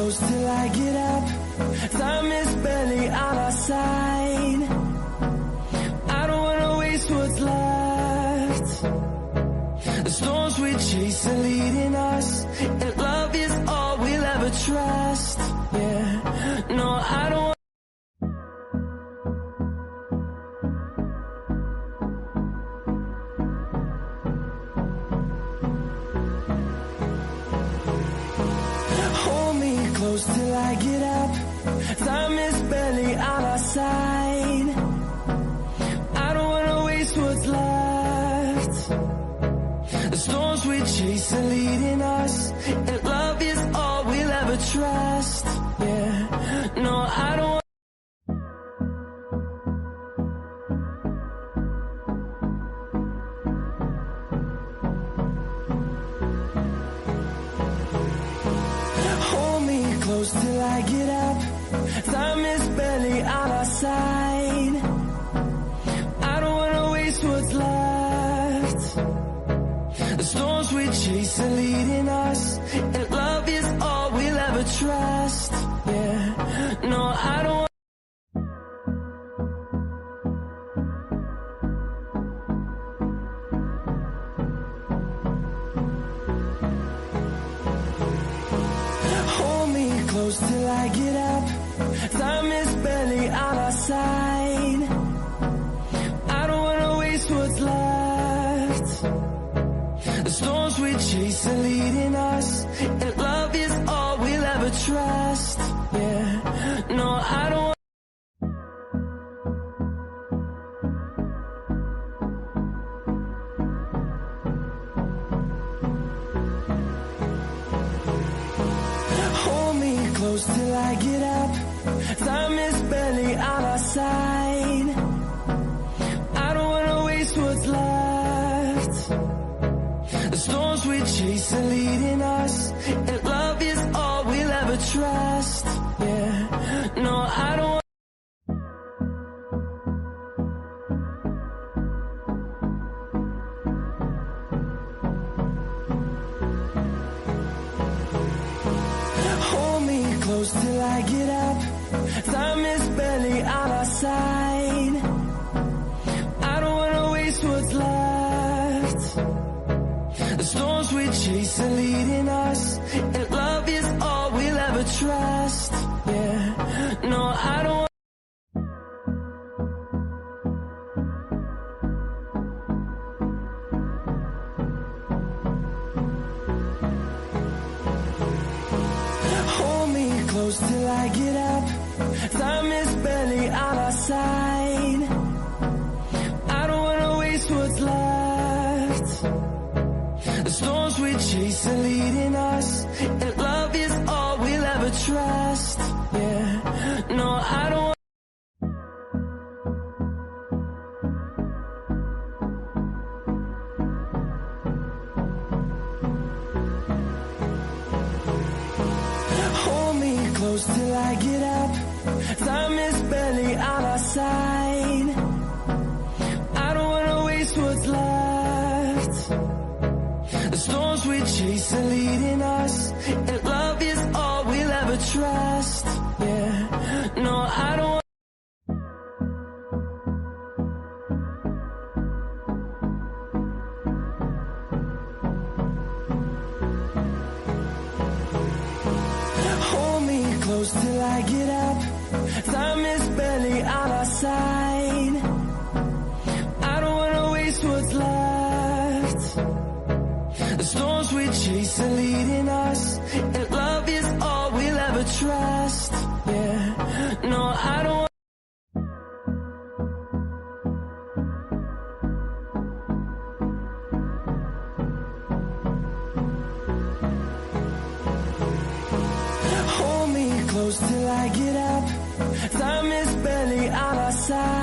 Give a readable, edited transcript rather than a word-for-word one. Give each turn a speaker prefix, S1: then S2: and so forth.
S1: close till I get up. Time is barely on our side. I don't wanna waste what's left. The storms we chase are leading us, and love is all we'll ever trust. Yeah, no, I don't. Hold me close till I get up. Time is barely on our side. I don't wanna waste what's left. The storms we chase are leading us, and love is all we'll ever trust. Yeah, no, I don't. Hold me close till I get up. Time is barely on our side. I don't wanna waste what's left. The storms we chase are leading us, and love is all we'll ever trust. Yeah, no, I don't. Hold me close till I get up. Time is barely on our side. I don't wanna waste what's left. The storms we chase are leading us, and love is all we'll ever trust. Yeah, no, I don't. Hold me close till I get up. Time is barely on our side. I don't wanna waste what's left. The storms we chase are leading us, and love is all we'll ever trust. Yeah, no, I don't. Hold me close till I get up. Time is barely on our side. I don't wanna waste what's left. The storms we chase are leading us, and love is all we'll ever trust. Yeah, no, I don't. Hold me close till I get up. Time is barely on our side. I don't wanna waste what's left. The storms we chase are leading us, and love is all we'll ever trust. Yeah, no, I don't. Hold me close till I get up. Time is barely on our side. I don't wanna waste what's left. The storms we chase are leading us, and love is all we'll ever trust. Yeah, no, I don't. Hold me close till I get up. Time is barely on our side. I don't wanna waste what's left. The storms we chase are leading us, and love is all we'll ever trust. Yeah, no, I don't. Hold me close till I get up. Time is barely on our side.